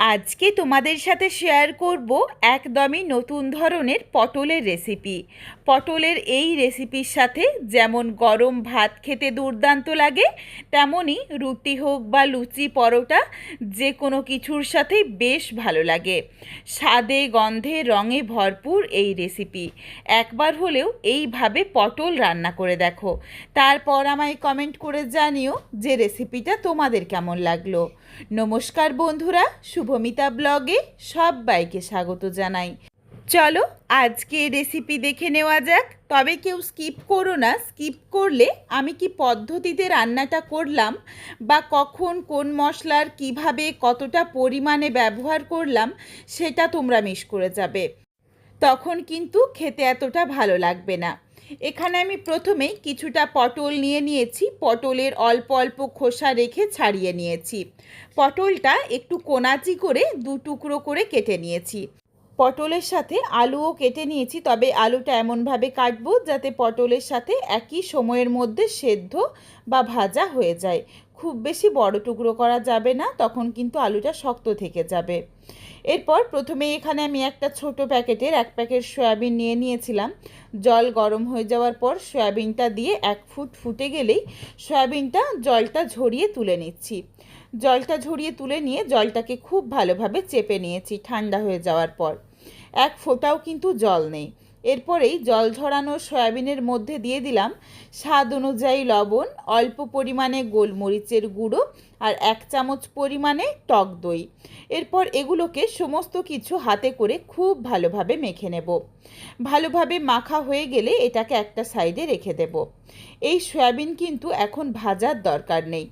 আজকে তোমাদের সাথে শেয়ার করব একদমই নতুন ধরনের পটলের রেসিপি। পটলের এই রেসিপির সাথে যেমন গরম ভাত খেতে দুর্দান্ত লাগে, তেমনই রুটি হোক বা লুচি পরোটা যে কোনো কিছুর সাথেই বেশ ভালো লাগে। স্বাদে গন্ধে রঙে ভরপুর এই রেসিপি। একবার হলেও এইভাবে পটল রান্না করে দেখো, তারপর আমায় কমেন্ট করে জানিও যে রেসিপিটা তোমাদের কেমন লাগলো। নমস্কার বন্ধুরা, শুভমিতা ব্লগে সবাইকে স্বাগত জানাই। চলো আজকে রেসিপি দেখে নেওয়া যাক। তবে কেউ স্কিপ করো না, স্কিপ করলে আমি কি পদ্ধতিতে রান্নাটা করলাম বা কখন কোন মশলার কিভাবে কতটা পরিমাণে ব্যবহার করলাম সেটা তোমরা মিস করে যাবে, তখন কিন্তু খেতে এতটা ভালো লাগবে না। এখানে আমি প্রথমেই কিছুটা পটল নিয়ে নিয়েছি। পটলের অল্প অল্প খোসা রেখে ছাড়িয়ে নিয়েছি। পটলটা একটু কোনাচি করে দু টুকরো করে কেটে নিয়েছি। পটলের সাথে আলুও কেটে নিয়েছি, তবে আলুটা এমনভাবে কাটবো যাতে পটলের সাথে একই সময়ের মধ্যে সেদ্ধ বা ভাজা হয়ে যায়। খুব বেশি বড় টুকরো করা যাবে না, তখন কিন্তু আলুটা শক্ত থেকে যাবে। এরপর প্রথমে এখানে আমি একটা ছোট প্যাকেটের 1 প্যাকেট সয়াবিন নিয়ে নিয়েছিলাম। জল গরম হয়ে যাওয়ার পর সয়াবিনটা দিয়ে 1 ফুট ফুটে গেলেই সয়াবিনটা জলটা ঝরিয়ে তুলে নিচ্ছি। জলটা ঝরিয়ে তুলে নিয়ে জলটাকে খুব ভালোভাবে চেপে নিয়েছি ঠান্ডা হয়ে যাওয়ার পর। 1 ফোঁটাও কিন্তু জল নেই। এরপরেই জল ঝরানো সয়াবিনের মধ্যে দিয়ে দিলাম স্বাদ অনুযায়ী লবণ, অল্প পরিমাণে গোলমরিচের গুঁড়ো আর 1 চামচ পরিমাণে টক দই। এরপর এগুলোকে সমস্ত কিছু হাতে করে খুব ভালোভাবে মেখে নেব। ভালোভাবে মাখা হয়ে গেলে এটাকে একটা সাইডে রেখে দেব। এই সয়াবিন কিন্তু এখন ভাজার দরকার নেই।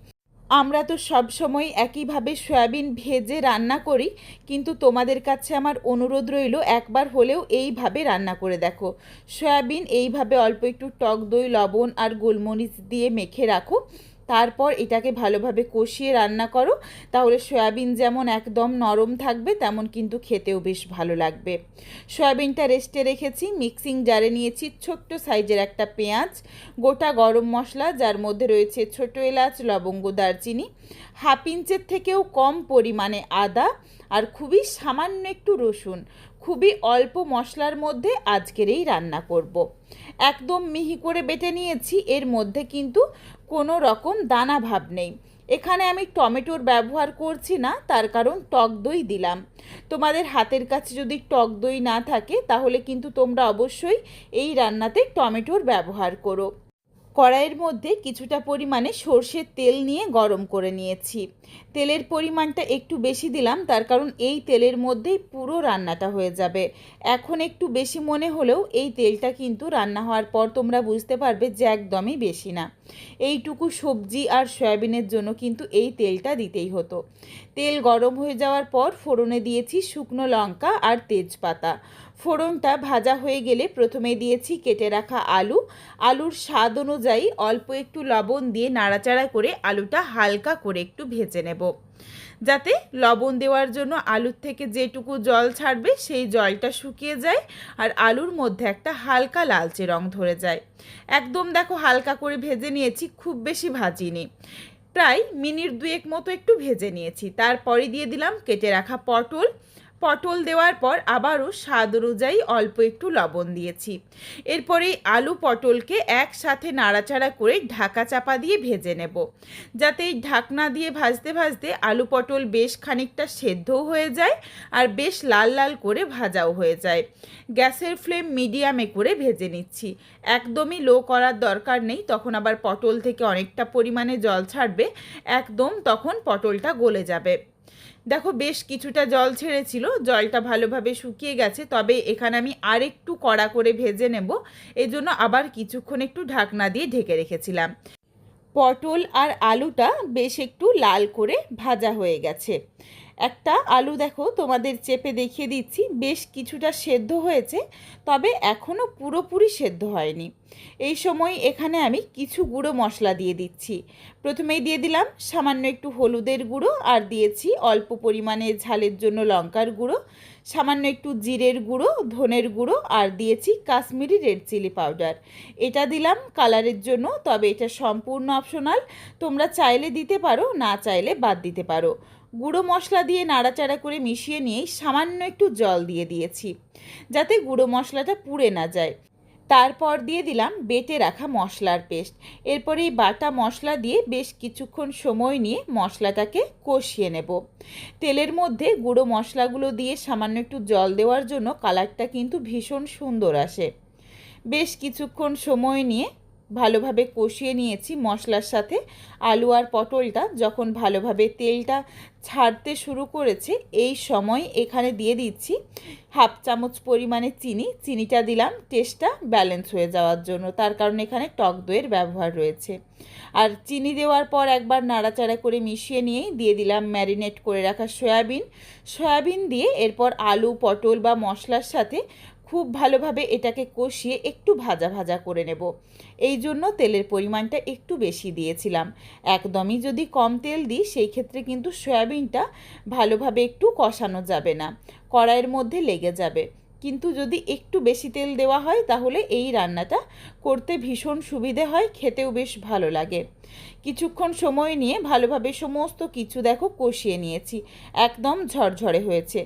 আমরা তো সব সময় একইভাবে সয়াবিন ভেজে রান্না করি, কিন্তু তোমাদের কাছে আমার অনুরোধ রইল একবার হলেও এইভাবে রান্না করে দেখো। সয়াবিন এইভাবে অল্প একটু টক দই, লবণ আর গোলমরিচ দিয়ে মেখে রাখো, তারপর এটাকে ভালোভাবে কষিয়ে রান্না করো। তাহলে সয়াবিন যেমন একদম নরম থাকবে, তেমন কিন্তু খেতেও বেশ ভালো লাগবে। সয়াবিনটা রেস্টে রেখেছি। মিক্সিং জারে নিয়েছি ছোট্ট সাইজের একটা পেঁয়াজ, গোটা গরম মশলা যার মধ্যে রয়েছে ছোট এলাচ, লবঙ্গ, দারচিনি, হাফ ইঞ্চের থেকেও কম পরিমাণে আদা আর খুবই সামান্য একটু রসুন। খুবই অল্প মশলার মধ্যে আজকের এই রান্না করব। একদম মিহি করে বেটে নিয়েছি, এর মধ্যে কিন্তু কোনো রকম দানা ভাব নেই। এখানে আমি টমেটোর ব্যবহার করছি না, তার কারণ টক দই দিলাম। তোমাদের হাতের কাছে যদি টক দই না থাকে তাহলে কিন্তু তোমরা অবশ্যই এই রান্নাতে টমেটোর ব্যবহার করো। কড়াইয়ের মধ্যে কিছুটা পরিমাণে সর্ষের তেল নিয়ে গরম করে নিয়েছি। তেলের পরিমাণটা একটু বেশি দিলাম, তার কারণ এই তেলের মধ্যেই পুরো রান্নাটা হয়ে যাবে। এখন একটু বেশি মনে হলেও এই তেলটা কিন্তু রান্না হওয়ার পর তোমরা বুঝতে পারবে যে একদমই বেশি না। এইটুকু সবজি আর সয়াবিনের জন্য কিন্তু এই তেলটা দিতেই হতো। তেল গরম হয়ে যাওয়ার পর ফোড়নে দিয়েছি শুকনো লঙ্কা আর তেজপাতা। ফোড়নটা ভাজা হয়ে গেলে প্রথমে দিয়েছি কেটে রাখা আলু। আলুর স্বাদ অনুযায়ী অল্প একটু লবণ দিয়ে নাড়াচাড়া করে আলুটা হালকা করে একটু ভেজে নেব, যাতে লবণ দেওয়ার জন্য আলুর থেকে যেটুকু জল ছাড়বে সেই জলটা শুকিয়ে যায় আর আলুর মধ্যে একটা হালকা লালচে রং ধরে যায়। একদম দেখো হালকা করে ভেজে নিয়েছি, খুব বেশি ভাজিনি, প্রায় মিনিট 2 মতো একটু ভেজে নিয়েছি। তারপরে দিয়ে দিলাম কেটে রাখা পটল। পটল দেওয়ার পর আবারও স্বাদ অনুযায়ী অল্প একটু লবণ দিয়েছি। এরপরে আলু পটলকে একসাথে নাড়াচাড়া করে ঢাকা চাপা দিয়ে ভেজে নেব, যাতে এই ঢাকনা দিয়ে ভাজতে ভাজতে আলু পটল বেশ খানিকটা সেদ্ধও হয়ে যায় আর বেশ লাল লাল করে ভাজাও হয়ে যায়। গ্যাসের ফ্লেম মিডিয়ামে করে ভেজে নিচ্ছি। একদমই লো করার দরকার নেই, তখন আবার পটল থেকে অনেকটা পরিমাণে জল ছাড়বে, একদম তখন পটলটা গলে যাবে। দেখো বেশ কিছুটা জল ছেড়েছিল, জলটা ভালোভাবে শুকিয়ে গেছে, তবে এখানে আমি আরেকটু কড়া করে ভেজে নেব, এজন্য আবার কিছুক্ষণ একটু ঢাকনা দিয়ে ঢেকে রেখেছিলাম। পটল আর আলুটা বেশ একটু লাল করে ভাজা হয়ে গেছে। একটা আলু দেখো তোমাদের চেপে দেখিয়ে দিচ্ছি, বেশ কিছুটা সেদ্ধ হয়েছে, তবে এখনও পুরোপুরি সেদ্ধ হয়নি। এই সময় এখানে আমি কিছু গুঁড়ো মশলা দিয়ে দিচ্ছি। প্রথমেই দিয়ে দিলাম সামান্য একটু হলুদের গুঁড়ো, আর দিয়েছি অল্প পরিমাণে ঝালের জন্য লঙ্কার গুঁড়ো, সামান্য একটু জিরের গুঁড়ো, ধনের গুঁড়ো, আর দিয়েছি কাশ্মীরি রেড চিলি পাউডার। এটা দিলাম কালারের জন্য, তবে এটা সম্পূর্ণ অপশনাল, তোমরা চাইলে দিতে পারো, না চাইলে বাদ দিতে পারো। গুঁড়ো মশলা দিয়ে নাড়াচাড়া করে মিশিয়ে নিয়েই সামান্য একটু জল দিয়ে দিয়েছি, যাতে গুঁড়ো মশলাটা পুড়ে না যায়। তারপর দিয়ে দিলাম বেটে রাখা মশলার পেস্ট। এরপর এই বাটা মশলা দিয়ে বেশ কিছুক্ষণ সময় নিয়ে মশলাটাকে কষিয়ে নেব। তেলের মধ্যে গুঁড়ো মশলাগুলো দিয়ে সামান্য একটু জল দেওয়ার জন্য কালারটা কিন্তু ভীষণ সুন্দর আসে। বেশ কিছুক্ষণ সময় নিয়ে ভালোভাবে কষিয়ে নিয়েছি মশলার সাথে। আলু আর পটলটা যখন ভালোভাবে তেলটা ছাড়তে শুরু করেছে, এই সময় এখানে দিয়ে দিচ্ছি হাফ চামচ পরিমাণে চিনিটা দিলাম টেস্টটা ব্যালেন্স হয়ে যাওয়ার জন্য, তার কারণ এখানে টক দইয়ের ব্যবহার রয়েছে। আর চিনি দেওয়ার পর একবার নাড়াচাড়া করে মিশিয়ে নিয়েই দিয়ে দিলাম ম্যারিনেট করে রাখা সয়াবিন দিয়ে এরপর আলু পটল বা মশলার সাথে খুব ভালোভাবে এটাকে কষিয়ে একটু ভাজা ভাজা করে নেব। এই জন্য তেলের পরিমাণটা একটু বেশি দিয়েছিলাম। একদমই যদি কম তেল দিই সেই ক্ষেত্রে কিন্তু সয়াবিনটা ভালোভাবে একটু কষানো যাবে না, কড়াইয়ের মধ্যে লেগে যাবে। কিন্তু যদি একটু বেশি তেল দেওয়া হয় তাহলে এই রান্নাটা করতে ভীষণ সুবিধে হয়, খেতেও বেশ ভালো লাগে। কিছুক্ষণ সময় নিয়ে ভালোভাবে সমস্ত কিছু দেখো কষিয়ে নিয়েছি, একদম ঝরঝরে হয়েছে।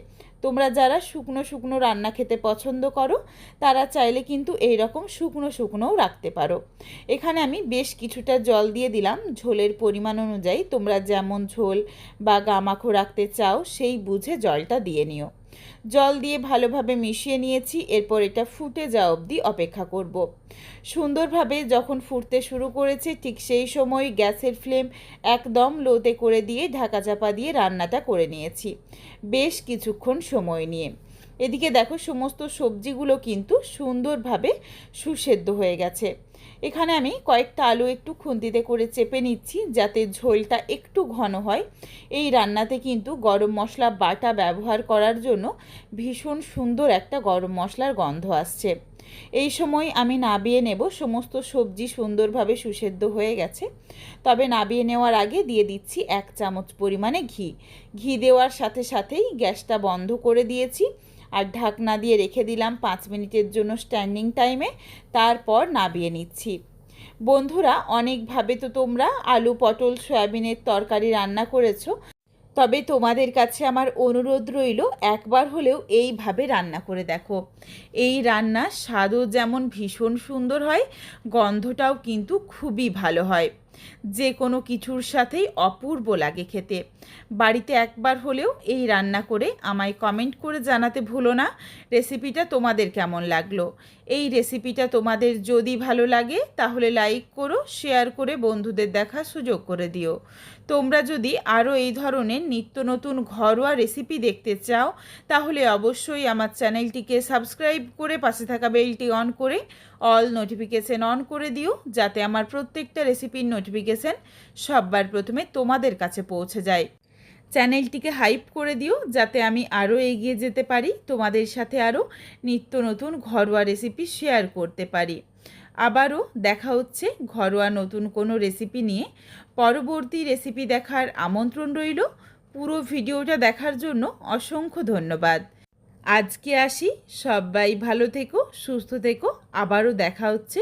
তোমরা যারা শুকনো শুকনো রান্না খেতে পছন্দ করো তারা চাইলে কিন্তু এই রকম শুকনো শুকনোও রাখতে পারো। এখানে আমি বেশ কিছুটা জল দিয়ে দিলাম ঝোলের পরিমাণ অনুযায়ী। তোমরা যেমন ঝোল বা গামাখো রাখতে চাও সেই বুঝে জলটা দিয়ে নিও। জল দিয়ে ভালোভাবে মিশিয়ে নিয়েছি। এরপর এটা ফুটে যাওয়া অবধি অপেক্ষা করব। সুন্দরভাবে যখন ফুটতে শুরু করেছে ঠিক সেই সময় গ্যাসের ফ্লেম একদম লোতে করে দিয়ে ঢাকা চাপা দিয়ে রান্নাটা করে নিয়েছি বেশ কিছুক্ষণ সময় নিয়ে। এদিকে দেখো সমস্ত সবজিগুলো কিন্তু সুন্দরভাবে সুসেদ্ধ হয়ে গেছে। এখানে আমি কয়েকটা আলু একটু খুন্তিতে করে চেপে নিচ্ছি যাতে ঝোলটা একটু ঘন হয়। এই রান্নাতে কিন্তু গরম মশলা বাটা ব্যবহার করার জন্য ভীষণ সুন্দর একটা গরম মশলার গন্ধ আসছে। এই সময় আমি নাবিয়ে নেব। সমস্ত সবজি সুন্দরভাবে সুসেদ্ধ হয়ে গেছে, তবে নাবিয়ে নেওয়ার আগে দিয়ে দিচ্ছি 1 চামচ পরিমাণে ঘি দেওয়ার সাথে সাথেই গ্যাসটা বন্ধ করে দিয়েছি আর ঢাকনা দিয়ে রেখে দিলাম 5 মিনিটের জন্য স্ট্যান্ডিং টাইমে। তারপর নাবিয়ে নিচ্ছি। বন্ধুরা, অনেকভাবে তো তোমরা আলু পটল সয়াবিনের তরকারি রান্না করেছো, তবে তোমাদের কাছে আমার অনুরোধ রইল একবার হলেও এইভাবে রান্না করে দেখো। এই রান্নার স্বাদও যেমন ভীষণ সুন্দর হয়, গন্ধটাও কিন্তু খুবই ভালো হয়, যে কোনো কিছুর সাথেই অপূর্ব লাগে খেতে। বাড়িতে একবার হলেও এই রান্না করে আমায় কমেন্ট করে জানাতে ভুলো না রেসিপিটা তোমাদের কেমন লাগলো। এই রেসিপিটা তোমাদের যদি ভালো লাগে তাহলে লাইক করো, শেয়ার করে বন্ধুদের দেখার সুযোগ করে দিও। তোমরা যদি আরও এই ধরনের নিত্য নতুন ঘরোয়া রেসিপি দেখতে চাও তাহলে অবশ্যই আমার চ্যানেলটিকে সাবস্ক্রাইব করে পাশে থাকা বেলটি অন করে অল নোটিফিকেশন অন করে দিও, যাতে আমার প্রত্যেকটা রেসিপির নোটিফিকেশন সবার প্রথমে তোমাদের কাছে পৌঁছে যায়। চ্যানেলটিকে হাইপ করে দিও যাতে আমি আরও এগিয়ে যেতে পারি, তোমাদের সাথে আরও নিত্য নতুন ঘরোয়া রেসিপি শেয়ার করতে পারি। আবারও দেখা হচ্ছে ঘরোয়া নতুন কোনো রেসিপি নিয়ে। পরবর্তী রেসিপি দেখার আমন্ত্রণ রইল। পুরো ভিডিওটা দেখার জন্য অসংখ্য ধন্যবাদ। আজকে আসি, সবাই ভালো থেকো, সুস্থ থেকো। আবারও দেখা হচ্ছে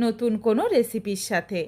নতুন কোনো রেসিপির সাথে।